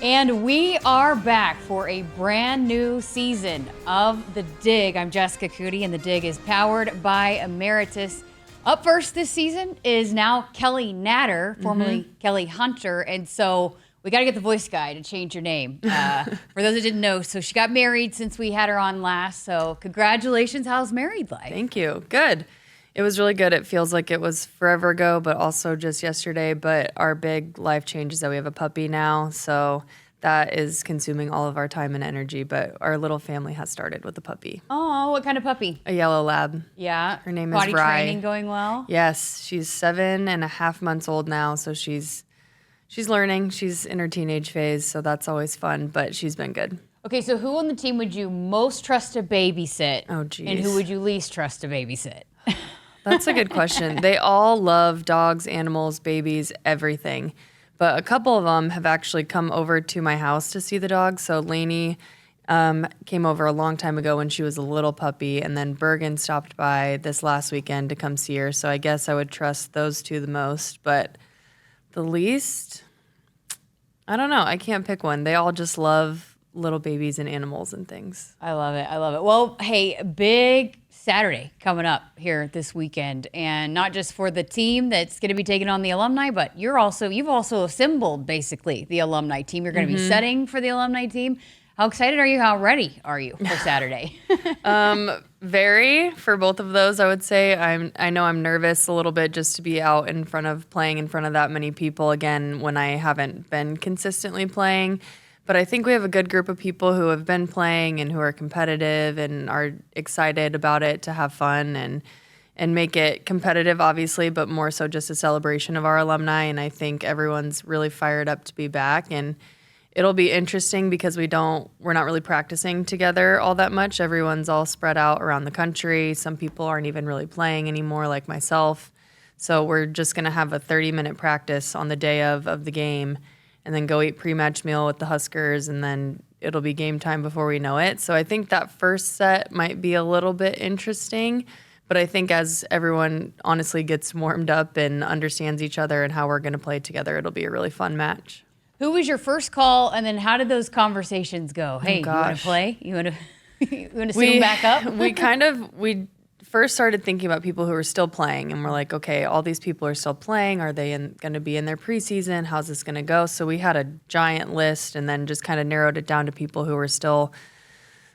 And we are back for a brand new season of The Dig. I'm Jessica Coody, and The Dig is powered by Emeritus. Up first this season is now Kelly Natter, formerly Kelly Hunter. And so we got to get the voice guy to change your name. For those that didn't know, so she got married since we had her on last. So congratulations. How's married life? Thank you. Good. It was really good. It feels like it was forever ago, but also just yesterday. But our big life change is that we have a puppy now. So that is consuming all of our time and energy. But our little family has started with a puppy. Oh, what kind of puppy? A yellow lab. Yeah. Her name is Potty Rye. training going well? Yes. She's 7.5 months old now. So she's learning. She's in her teenage phase. So that's always fun. But she's been good. Okay, so who on the team would you most trust to babysit? Oh, geez. And who would you least trust to babysit? That's a good question. They all love dogs, animals, babies, everything. But a couple of them have actually come over to my house to see the dogs. So Lainey came over a long time ago when she was a little puppy, and then Bergen stopped by this last weekend to come see her. So I guess I would trust those two the most. But the least, I don't know. I can't pick one. They all just love little babies and animals and things. I love it. I love it. Well, hey, big Saturday coming up here this weekend, and not just for the team that's going to be taking on the alumni, but you've also assembled basically the alumni team. You're going to be setting for the alumni team. How excited are you? How ready are you for Saturday? Very for both of those, I would say. I know I'm nervous a little bit just to be out in front of playing in front of that many people again when I haven't been consistently playing. But I think we have a good group of people who have been playing and who are competitive and are excited about it to have fun and make it competitive, obviously, but more so just a celebration of our alumni. And I think everyone's really fired up to be back. And it'll be interesting because we're not really practicing together all that much. Everyone's all spread out around the country. Some people aren't even really playing anymore, like myself. So we're just going to have a 30-minute practice on the day of the game, and then go eat pre-match meal with the Huskers, and then it'll be game time before we know it. So I think that first set might be a little bit interesting, but I think as everyone honestly gets warmed up and understands each other and how we're going to play together, it'll be a really fun match. Who was your first call, and then how did those conversations go? Hey, you want to play? You want to sit them back up? we first started thinking about people who are still playing, and we're like, okay, all these people are still playing. Are they going to be in their preseason? How's this going to go? So we had a giant list and then just kind of narrowed it down to people who were still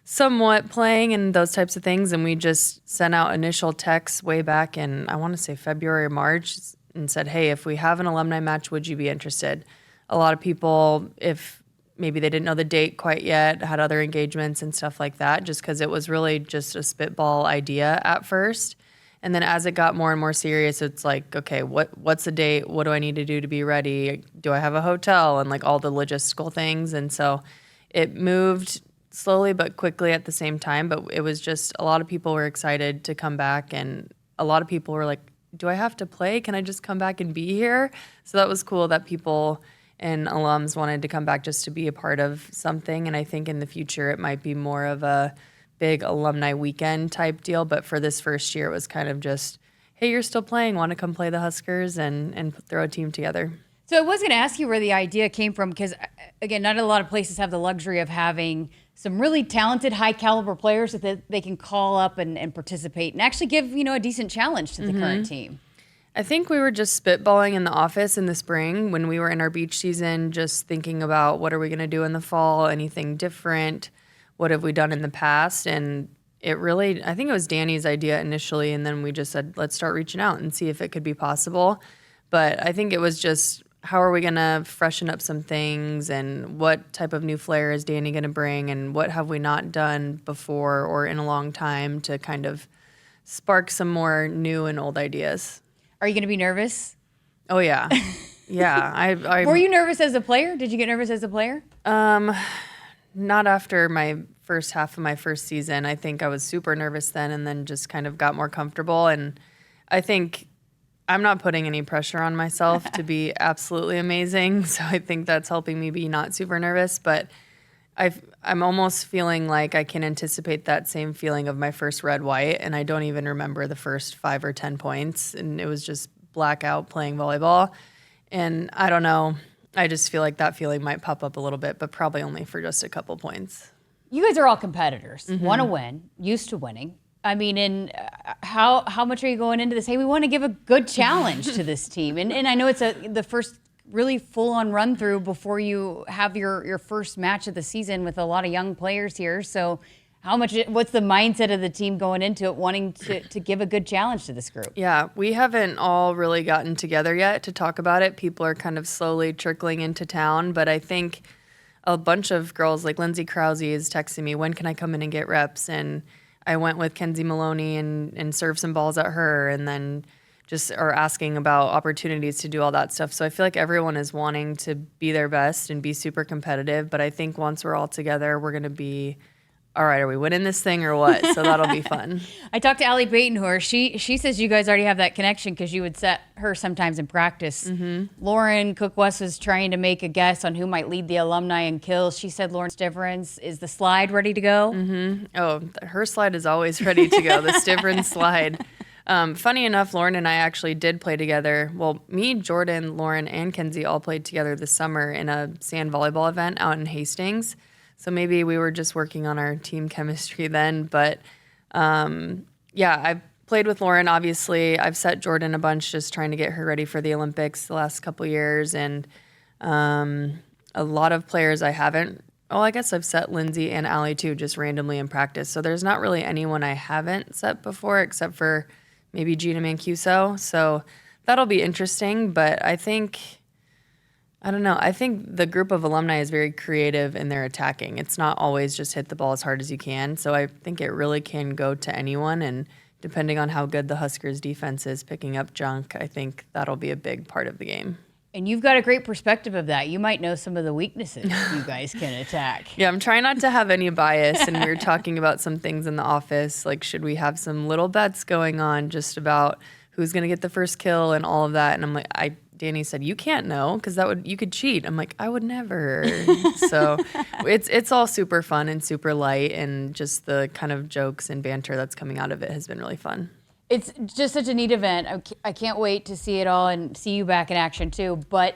somewhat playing and those types of things. And we just sent out initial texts way back in, I want to say February or March, and said, hey, if we have an alumni match, would you be interested? A lot of people, if maybe they didn't know the date quite yet, had other engagements and stuff like that, just because it was really just a spitball idea at first. And then as it got more and more serious, it's like, okay, what's the date? What do I need to do to be ready? Do I have a hotel? And like all the logistical things. And so it moved slowly but quickly at the same time. But it was just a lot of people were excited to come back. And a lot of people were like, do I have to play? Can I just come back and be here? So that was cool that people and alums wanted to come back just to be a part of something. And I think in the future it might be more of a big alumni weekend type deal. But for this first year, it was kind of just, hey, you're still playing, want to come play the Huskers and throw a team together. So I was going to ask you where the idea came from, because, again, not a lot of places have the luxury of having some really talented, high-caliber players that they can call up and participate and actually give, a decent challenge to the current team. I think we were just spitballing in the office in the spring when we were in our beach season, just thinking about what are we going to do in the fall, anything different, what have we done in the past, and I think it was Dani's idea initially, and then we just said, let's start reaching out and see if it could be possible. But I think it was just, how are we going to freshen up some things, and what type of new flair is Dani going to bring, and what have we not done before or in a long time to kind of spark some more new and old ideas. Are you going to be nervous? Oh, yeah. Yeah. Were you nervous as a player? Did you get nervous as a player? Not after my first half of my first season. I think I was super nervous then, and then just kind of got more comfortable. And I think I'm not putting any pressure on myself to be absolutely amazing. So I think that's helping me be not super nervous. But I'm almost feeling like I can anticipate that same feeling of my first red-white, and I don't even remember the first 5 or 10 points, and it was just blackout playing volleyball. And I don't know. I just feel like that feeling might pop up a little bit, but probably only for just a couple points. You guys are all competitors, want to win, used to winning. I mean, and how much are you going into this? Hey, we want to give a good challenge to this team. And I know it's the first really full-on run-through before you have your first match of the season with a lot of young players here. So what's the mindset of the team going into it, wanting to give a good challenge to this group? Yeah, we haven't all really gotten together yet to talk about it. People are kind of slowly trickling into town, but I think a bunch of girls, like Lindsay Krause is texting me, when can I come in and get reps? And I went with Kenzie Maloney and served some balls at her, and then just are asking about opportunities to do all that stuff. So I feel like everyone is wanting to be their best and be super competitive. But I think once we're all together, we're going to be, all right, are we winning this thing or what? So that'll be fun. I talked to Allie Batenhor. She says you guys already have that connection because you would set her sometimes in practice. Lauren Cook-West was trying to make a guess on who might lead the alumni in kills. She said Lauren Stivrins. Is the slide ready to go? Oh, her slide is always ready to go, the Stivrins slide. Funny enough, Lauren and I actually did play together. Well, me, Jordan, Lauren, and Kenzie all played together this summer in a sand volleyball event out in Hastings. So maybe we were just working on our team chemistry then. But yeah, I've played with Lauren, obviously. I've set Jordan a bunch just trying to get her ready for the Olympics the last couple years. And a lot of players I haven't. Oh, I guess I've set Lindsay and Allie too, just randomly in practice. So there's not really anyone I haven't set before except for maybe Gina Mancuso. So that'll be interesting. But I think the group of alumni is very creative in their attacking. It's not always just hit the ball as hard as you can. So I think it really can go to anyone. And depending on how good the Huskers defense is picking up junk, I think that'll be a big part of the game. And you've got a great perspective of that. You might know some of the weaknesses you guys can attack. Yeah, I'm trying not to have any bias. And we were talking about some things in the office, like should we have some little bets going on just about who's going to get the first kill and all of that. And I'm like, Dani said, you can't know because you could cheat. I'm like, I would never. So it's all super fun and super light, and just the kind of jokes and banter that's coming out of it has been really fun. It's just such a neat event. I can't wait to see it all and see you back in action too. But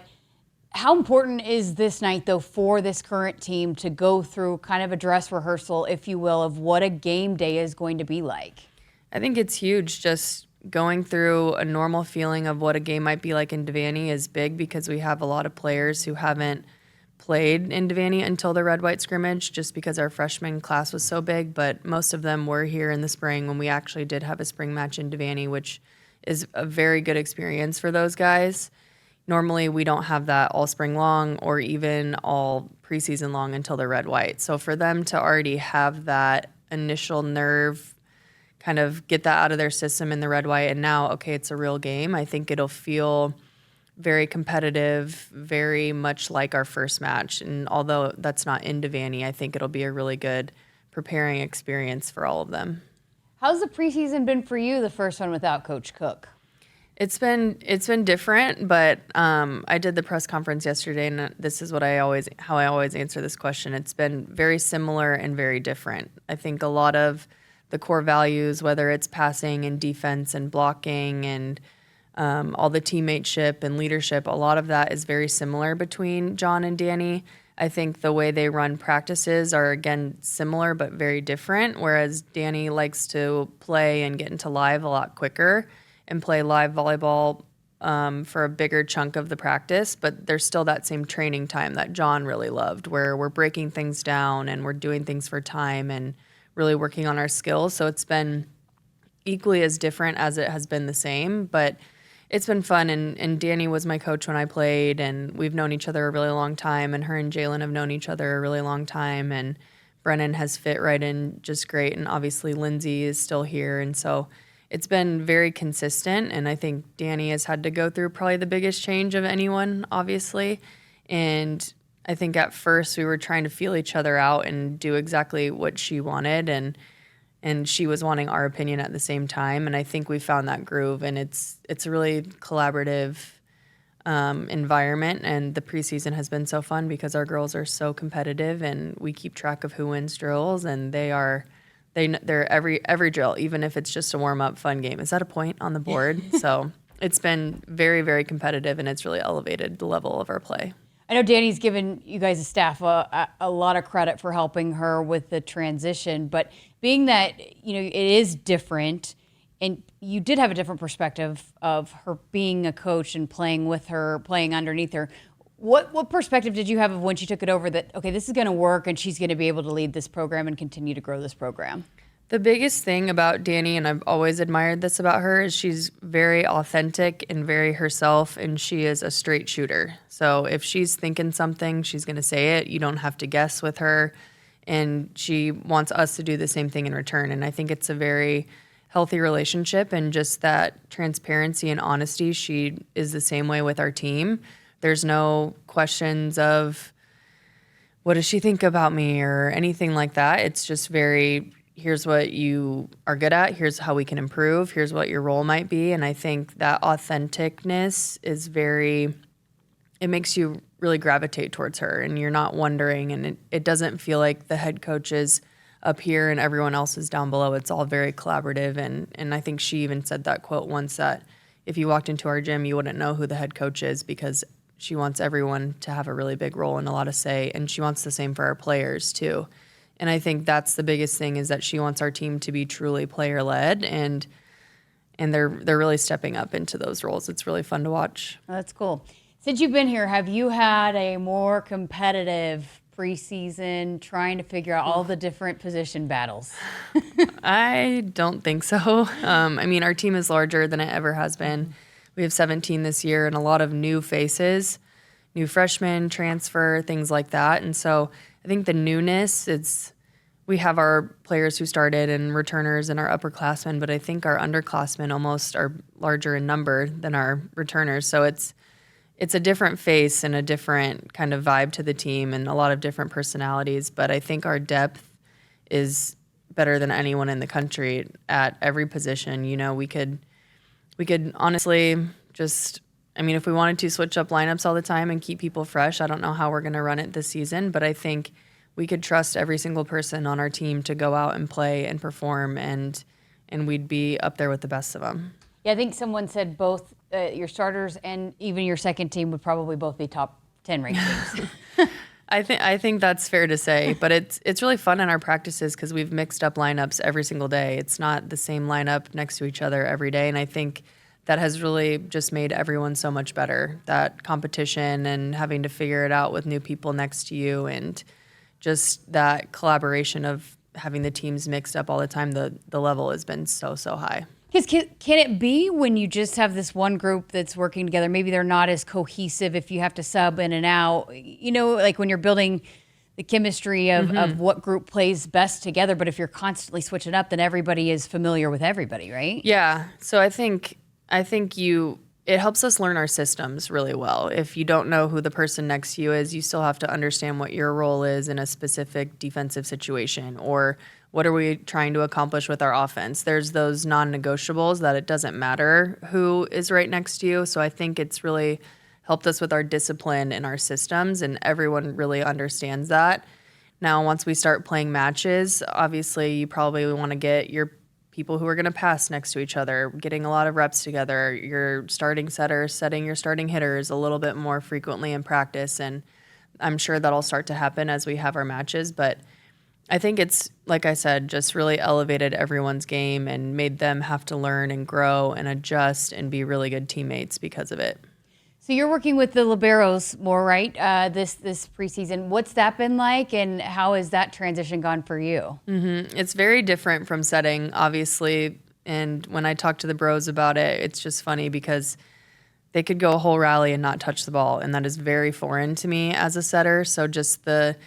how important is this night, though, for this current team to go through kind of a dress rehearsal, if you will, of what a game day is going to be like? I think it's huge. Just going through a normal feeling of what a game might be like in Devaney is big because we have a lot of players who haven't played in Devaney until the red-white scrimmage just because our freshman class was so big, but most of them were here in the spring when we actually did have a spring match in Devaney, which is a very good experience for those guys. Normally, we don't have that all spring long or even all preseason long until the red-white. So for them to already have that initial nerve, kind of get that out of their system in the red-white, and now, okay, it's a real game, I think it'll feel very competitive, very much like our first match. And although that's not in Devaney, I think it'll be a really good preparing experience for all of them. How's the preseason been for you, the first one without Coach Cook? It's been different, but I did the press conference yesterday, and this is how I always answer this question. It's been very similar and very different. I think a lot of the core values, whether it's passing and defense and blocking and all the teammateship and leadership, a lot of that is very similar between John and Dani. I think the way they run practices are, again, similar but very different, whereas Dani likes to play and get into live a lot quicker and play live volleyball for a bigger chunk of the practice, but there's still that same training time that John really loved, where we're breaking things down and we're doing things for time and really working on our skills. So it's been equally as different as it has been the same, but it's been fun, and Dani was my coach when I played, and we've known each other a really long time, and her and Jalen have known each other a really long time, and Brennan has fit right in just great, and obviously Lindsay is still here, and so it's been very consistent, and I think Dani has had to go through probably the biggest change of anyone, obviously, and I think at first we were trying to feel each other out and do exactly what she wanted, and she was wanting our opinion at the same time. And I think we found that groove, and it's a really collaborative environment. And the preseason has been so fun because our girls are so competitive, and we keep track of who wins drills, and they're every drill, even if it's just a warm up fun game. Is that a point on the board? So it's been very, very competitive, and it's really elevated the level of our play. I know Dani's given you guys as staff a lot of credit for helping her with the transition, but being that, it is different, and you did have a different perspective of her being a coach and playing with her, playing underneath her. What perspective did you have of when she took it over that, okay, this is going to work and she's going to be able to lead this program and continue to grow this program? The biggest thing about Dani, and I've always admired this about her, is she's very authentic and very herself, and she is a straight shooter. So if she's thinking something, she's going to say it. You don't have to guess with her, and she wants us to do the same thing in return. And I think it's a very healthy relationship, and just that transparency and honesty, she is the same way with our team. There's no questions of, what does she think about me or anything like that. It's just very, here's what you are good at, here's how we can improve, here's what your role might be. And I think that authenticness is it makes you really gravitate towards her, and you're not wondering, and it doesn't feel like the head coach is up here and everyone else is down below. It's all very collaborative, and I think she even said that quote once, that if you walked into our gym, you wouldn't know who the head coach is, because she wants everyone to have a really big role and a lot of say, and she wants the same for our players too. And I think that's the biggest thing, is that she wants our team to be truly player-led, and they're really stepping up into those roles. It's really fun to watch. Oh, that's cool. Since you've been here, have you had a more competitive preseason trying to figure out all the different position battles? I don't think so. Our team is larger than it ever has been. We have 17 this year, and a lot of new faces, new freshmen, transfer, things like that. And so I think the newness, we have our players who started and returners and our upperclassmen, but I think our underclassmen almost are larger in number than our returners. So it's a different face and a different kind of vibe to the team, and a lot of different personalities. But I think our depth is better than anyone in the country at every position. We could honestly just, if we wanted to switch up lineups all the time and keep people fresh, I don't know how we're going to run it this season, but I think we could trust every single person on our team to go out and play and perform, and we'd be up there with the best of them. Yeah, I think someone said both your starters and even your second team would probably both be top 10 ranked teams. I think that's fair to say, but it's really fun in our practices because we've mixed up lineups every single day. It's not the same lineup next to each other every day, and I think that has really just made everyone so much better. That competition and having to figure it out with new people next to you, and just that collaboration of having the teams mixed up all the time, the level has been so high. Because can it be when you just have this one group that's working together, maybe they're not as cohesive if you have to sub in and out, like when you're building the chemistry of what group plays best together, but if you're constantly switching up, then everybody is familiar with everybody, right? Yeah, so I think it helps us learn our systems really well. If you don't know who the person next to you is, you still have to understand what your role is in a specific defensive situation, or what are we trying to accomplish with our offense. There's those non-negotiables that it doesn't matter who is right next to you. So I think it's really helped us with our discipline and our systems, and everyone really understands that. Now, once we start playing matches, obviously you probably want to get your people who are going to pass next to each other, getting a lot of reps together, your starting setters setting your starting hitters a little bit more frequently in practice, and I'm sure that'll start to happen as we have our matches. But I think it's, like I said, just really elevated everyone's game and made them have to learn and grow and adjust and be really good teammates because of it. So you're working with the Liberos more, right? This preseason. What's that been like, and how has that transition gone for you? Mm-hmm. It's very different from setting, obviously. And when I talk to the bros about it, it's just funny because they could go a whole rally and not touch the ball, and that is very foreign to me as a setter. So just the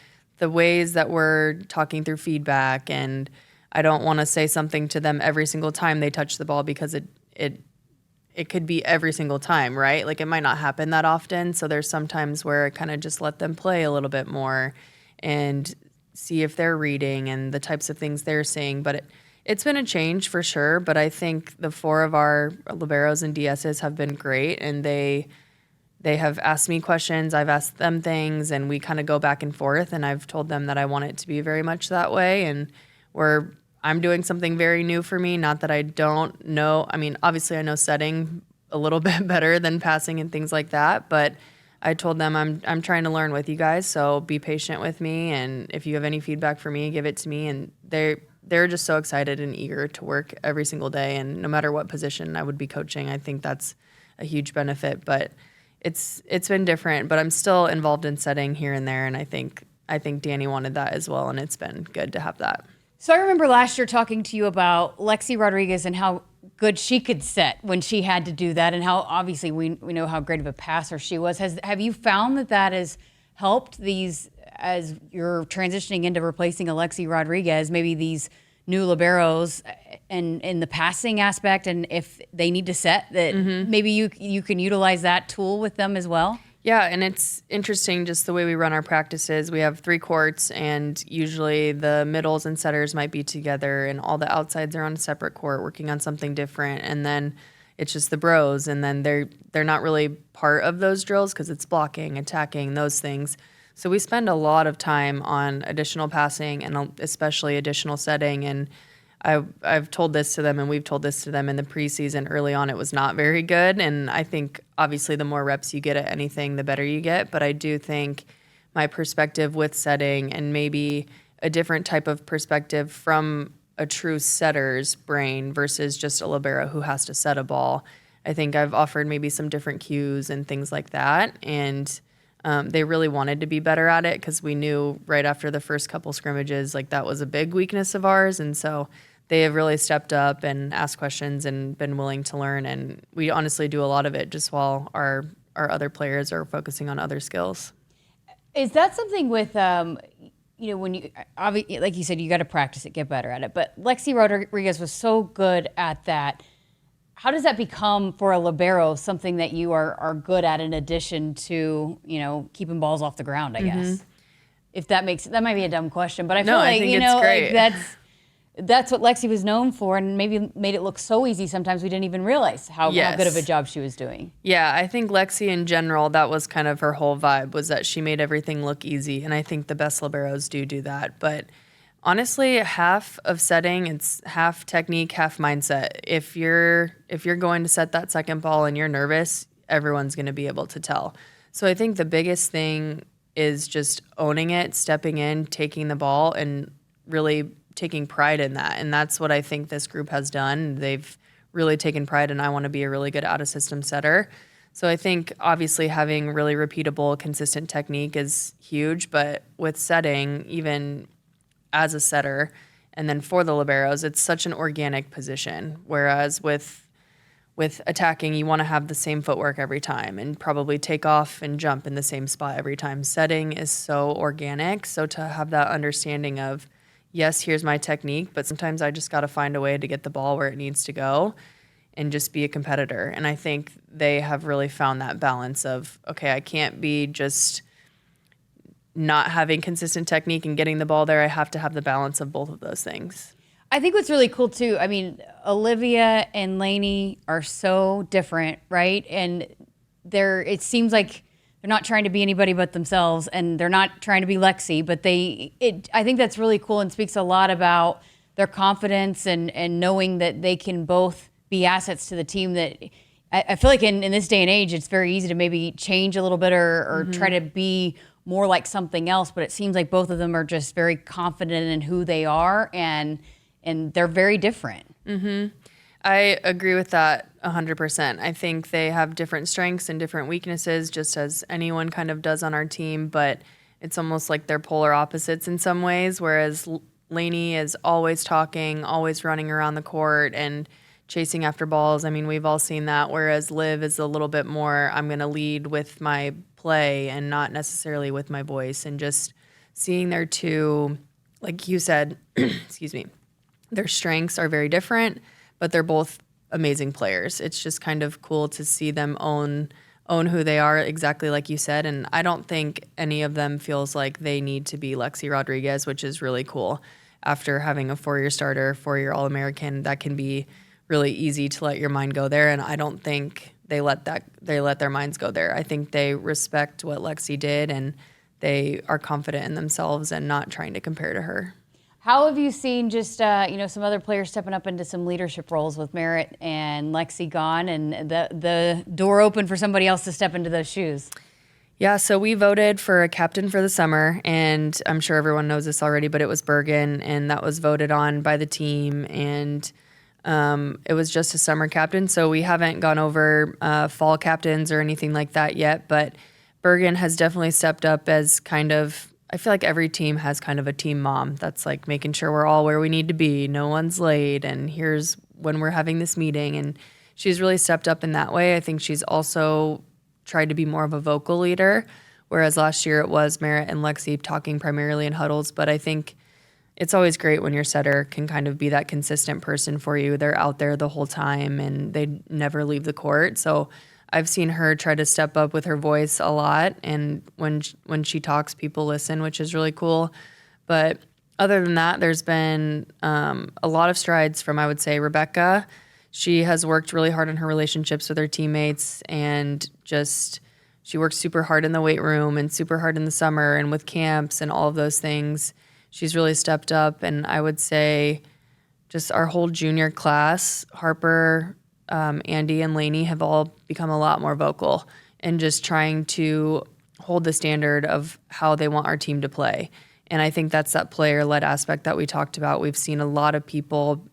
ways that we're talking through feedback, and I don't want to say something to them every single time they touch the ball, because it could be every single time, right? Like, it might not happen that often. So there's some times where I kind of just let them play a little bit more and see if they're reading and the types of things they're seeing. But it's been a change for sure. But I think the four of our Liberos and DSs have been great, and they have asked me questions, I've asked them things, and we kind of go back and forth, and I've told them that I want it to be very much that way, and I'm doing something very new for me. Not that I don't know. Obviously I know setting a little bit better than passing and things like that, but I told them I'm trying to learn with you guys, so be patient with me, and if you have any feedback for me, give it to me. And they're just so excited and eager to work every single day, and no matter what position I would be coaching, I think that's a huge benefit. But it's been different, but I'm still involved in setting here and there, and I think Dani wanted that as well, and it's been good to have that. So I remember last year talking to you about Lexi Rodriguez and how good she could set when she had to do that, and how obviously we know how great of a passer she was. Have you found that has helped these, as you're transitioning into replacing Lexi Rodriguez, maybe these new liberos and in the passing aspect, and if they need to set that, maybe you can utilize that tool with them as well? Yeah, and it's interesting just the way we run our practices. We have 3 courts, and usually the middles and setters might be together, and all the outsides are on a separate court working on something different. And then it's just the bros, and then they're not really part of those drills because it's blocking, attacking, those things. So we spend a lot of time on additional passing and especially additional setting. And I've told this to them, and we've told this to them in the preseason. Early on, it was not very good, and I think obviously the more reps you get at anything, the better you get. But I do think my perspective with setting, and maybe a different type of perspective from a true setter's brain versus just a libero who has to set a ball, I think I've offered maybe some different cues and things like that. And they really wanted to be better at it because we knew right after the first couple scrimmages, like that was a big weakness of ours. And so they have really stepped up and asked questions and been willing to learn. And we honestly do a lot of it just while our other players are focusing on other skills. Is that something with, when you, obviously, like you said, you got to practice it, get better at it. But Lexi Rodriguez was so good at that. How does that become for a libero something that you are good at in addition to, keeping balls off the ground, I guess? If that might be a dumb question, but I feel like, it's great. Like that's what Lexi was known for, and maybe made it look so easy sometimes we didn't even realize how good of a job she was doing. Yeah, I think Lexi in general, that was kind of her whole vibe, was that she made everything look easy, and I think the best liberos do that. But honestly, half of setting, it's half technique, half mindset. If you're going to set that second ball and you're nervous, everyone's going to be able to tell. So I think the biggest thing is just owning it, stepping in, taking the ball, and really taking pride in that. And that's what I think this group has done. They've really taken pride, and I want to be a really good out-of-system setter. So I think obviously having really repeatable, consistent technique is huge, but with setting, even as a setter, and then for the liberos, it's such an organic position. Whereas with attacking, you want to have the same footwork every time and probably take off and jump in the same spot every time. Setting is so organic. So to have that understanding of, yes, here's my technique, but sometimes I just got to find a way to get the ball where it needs to go and just be a competitor. And I think they have really found that balance of, okay, I can't be just not having consistent technique and getting the ball there. I have to have the balance of both of those things. I think what's really cool too, Olivia and Lainey are so different, right? And it seems like they're not trying to be anybody but themselves, and they're not trying to be Lexi, but I think that's really cool and speaks a lot about their confidence and knowing that they can both be assets to the team. That I feel like in this day and age, it's very easy to maybe change a little bit or try to be more like something else, but it seems like both of them are just very confident in who they are, and they're very different. I agree with that 100%. I think they have different strengths and different weaknesses, just as anyone kind of does on our team, but it's almost like they're polar opposites in some ways, whereas Lainey is always talking, always running around the court and chasing after balls. We've all seen that, whereas Liv is a little bit more, I'm going to lead with my play and not necessarily with my voice. And just seeing their two, like you said, excuse me, their strengths are very different, but they're both amazing players. It's just kind of cool to see them own who they are, exactly like you said. And I don't think any of them feels like they need to be Lexi Rodriguez, which is really cool. After having a 4-year starter, 4-year All-American, that can be really easy to let your mind go there. And I don't think they let their minds go there. I think they respect what Lexi did, and they are confident in themselves and not trying to compare to her. How have you seen just some other players stepping up into some leadership roles with Merritt and Lexi gone, and the door open for somebody else to step into those shoes? Yeah, so we voted for a captain for the summer, and I'm sure everyone knows this already, but it was Bergen, and that was voted on by the team, and it was just a summer captain, so we haven't gone over fall captains or anything like that yet, but Bergen has definitely stepped up as kind of, I feel like every team has kind of a team mom that's like making sure we're all where we need to be, no one's late, and here's when we're having this meeting, and she's really stepped up in that way. I think she's also tried to be more of a vocal leader, whereas last year it was Merritt and Lexi talking primarily in huddles. But I think it's always great when your setter can kind of be that consistent person for you. They're out there the whole time and they never leave the court. So I've seen her try to step up with her voice a lot, and when she talks, people listen, which is really cool. But other than that, there's been a lot of strides from, I would say, Rebecca. She has worked really hard on her relationships with her teammates, and just she works super hard in the weight room and super hard in the summer and with camps and all of those things. She's really stepped up, and I would say just our whole junior class, Harper, Andy, and Lainey have all become a lot more vocal and just trying to hold the standard of how they want our team to play. And I think that's that player-led aspect that we talked about. We've seen a lot of people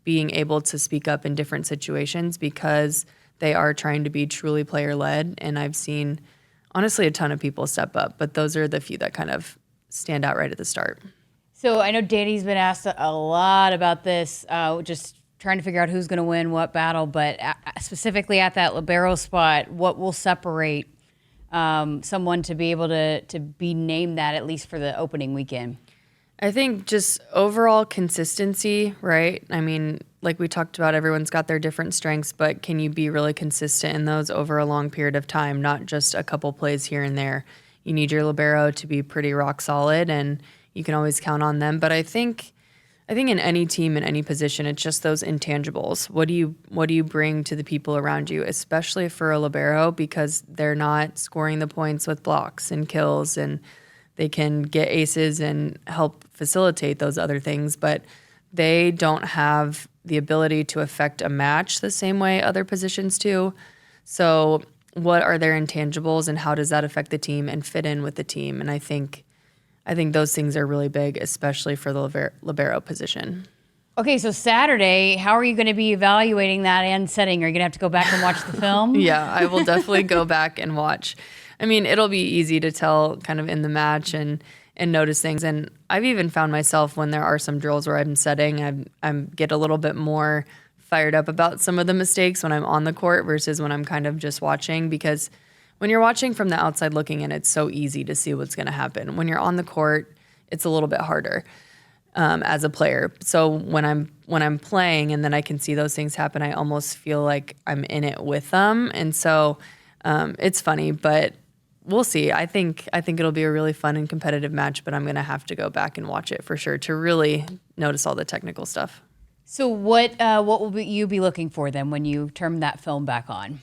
being able to speak up in different situations because they are trying to be truly player-led. And I've seen, honestly, a ton of people step up, but those are the few that kind of stand out right at the start. So I know Dani's been asked a lot about this, just trying to figure out who's going to win what battle, but specifically at that Libero spot, what will separate someone to be able to be named that, at least for the opening weekend? I think just overall consistency, right? I mean, like we talked about, everyone's got their different strengths, but can you be really consistent in those over a long period of time, not just a couple plays here and there? You need your libero to be pretty rock solid, and you can always count on them. But I think in any team, in any position, it's just those intangibles. What do you bring to the people around you, especially for a libero, because they're not scoring the points with blocks and kills, and they can get aces and help facilitate those other things, but they don't have the ability to affect a match the same way other positions do. So what are their intangibles, and how does that affect the team and fit in with the team? And I think those things are really big, especially for the libero position. Okay, so Saturday, how are you going to be evaluating that and setting? Are you going to have to go back and watch the film? Yeah, I will definitely go back and watch. I mean, it'll be easy to tell kind of in the match and notice things. And I've even found myself when there are some drills where I'm setting, I get a little bit more fired up about some of the mistakes when I'm on the court versus when I'm kind of just watching, because when you're watching from the outside looking in, it's so easy to see what's going to happen. When you're on the court, it's a little bit harder as a player. So when I'm playing and then I can see those things happen, I almost feel like I'm in it with them. And so it's funny, but we'll see. I think it'll be a really fun and competitive match, but I'm going to have to go back and watch it for sure to really notice all the technical stuff. So what will you be looking for then when you turn that film back on?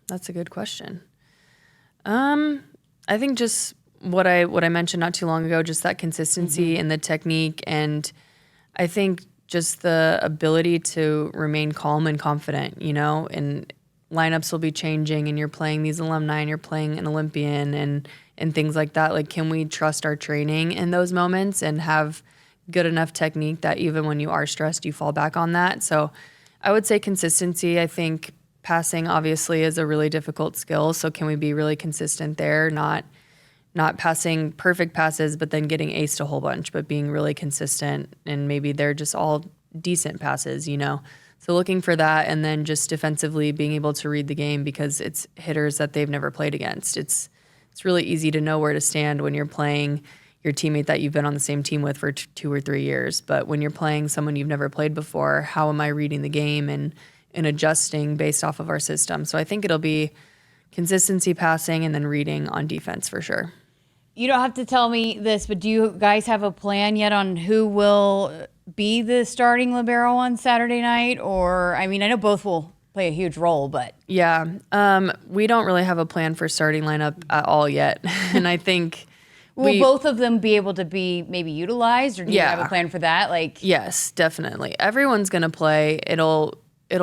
That's a good question. I think just what I mentioned not too long ago, just that consistency and the technique, and I think just the ability to remain calm and confident, and lineups will be changing, and you're playing these alumni and you're playing an Olympian and things like that. Like, can we trust our training in those moments and have good enough technique that even when you are stressed, you fall back on that? So I would say consistency. I think passing obviously is a really difficult skill. So can we be really consistent there? Not passing perfect passes, but then getting aced a whole bunch, but being really consistent, and maybe they're just all decent passes, So looking for that, and then just defensively being able to read the game, because it's hitters that they've never played against. It's really easy to know where to stand when you're playing your teammate that you've been on the same team with for 2 or 3 years. But when you're playing someone you've never played before, how am I reading the game and adjusting based off of our system? So I think it'll be consistency passing and then reading on defense for sure. You don't have to tell me this, but do you guys have a plan yet on who will be the starting libero on Saturday night? Or, I mean, I know both will play a huge role, but. Yeah, we don't really have a plan for starting lineup at all yet. And I think will both of them be able to be maybe utilized, or do you have a plan for that? Yes, definitely. Everyone's going to play. It'll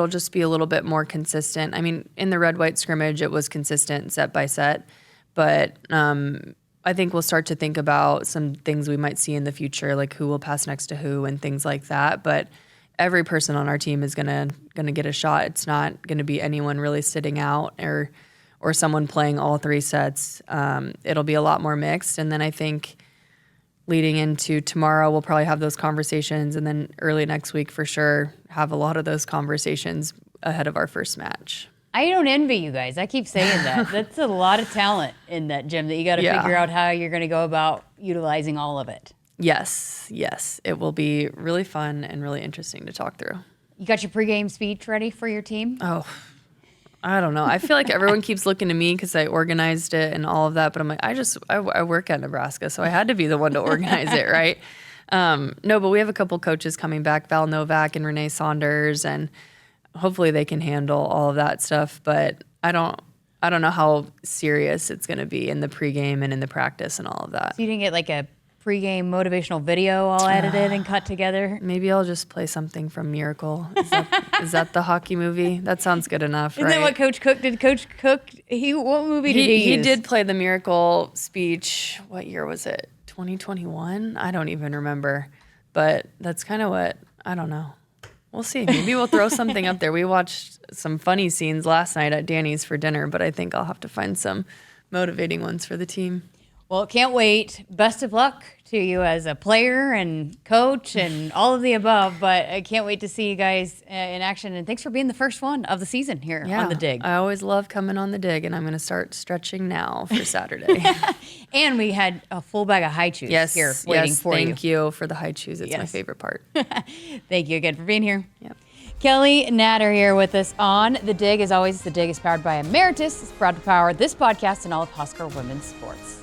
just be a little bit more consistent. I mean, in the red-white scrimmage, it was consistent set by set. But I think we'll start to think about some things we might see in the future, like who will pass next to who and things like that. But every person on our team is gonna get a shot. It's not gonna be anyone really sitting out or someone playing all 3 sets. It'll be a lot more mixed. And then I think leading into tomorrow, we'll probably have those conversations, and then early next week for sure have a lot of those conversations ahead of our first match. I don't envy you guys. I keep saying that. That's a lot of talent in that gym that you got to figure out how you're going to go about utilizing all of it. Yes. It will be really fun and really interesting to talk through. You got your pregame speech ready for your team? Oh, I don't know. I feel like everyone keeps looking to me because I organized it and all of that, but I'm like, I work at Nebraska, so I had to be the one to organize it, right? No, but we have a couple coaches coming back, Val Novak and Renee Saunders, and hopefully they can handle all of that stuff. But I don't know how serious it's going to be in the pregame and in the practice and all of that. So you didn't get like a pregame motivational video all edited and cut together? Maybe I'll just play something from Miracle. Is that the hockey movie? That sounds good enough, right? Isn't that what Coach Cook did? Coach Cook, what movie did he use? He did play the Miracle speech. What year was it? 2021? I don't even remember. But that's kind of what, I don't know. We'll see. Maybe we'll throw something up there. We watched some funny scenes last night at Danny's for dinner, but I think I'll have to find some motivating ones for the team. Well, can't wait. Best of luck to you as a player and coach and all of the above, but I can't wait to see you guys in action. And thanks for being the first one of the season here on The Dig. I always love coming on The Dig, and I'm going to start stretching now for Saturday. And we had a full bag of high chews here waiting for you. Thank you for the high chews. It's my favorite part. Thank you again for being here. Yep. Kelly Natter here with us on The Dig. As always, The Dig is powered by Emeritus. It's proud to power this podcast and all of Husker women's sports.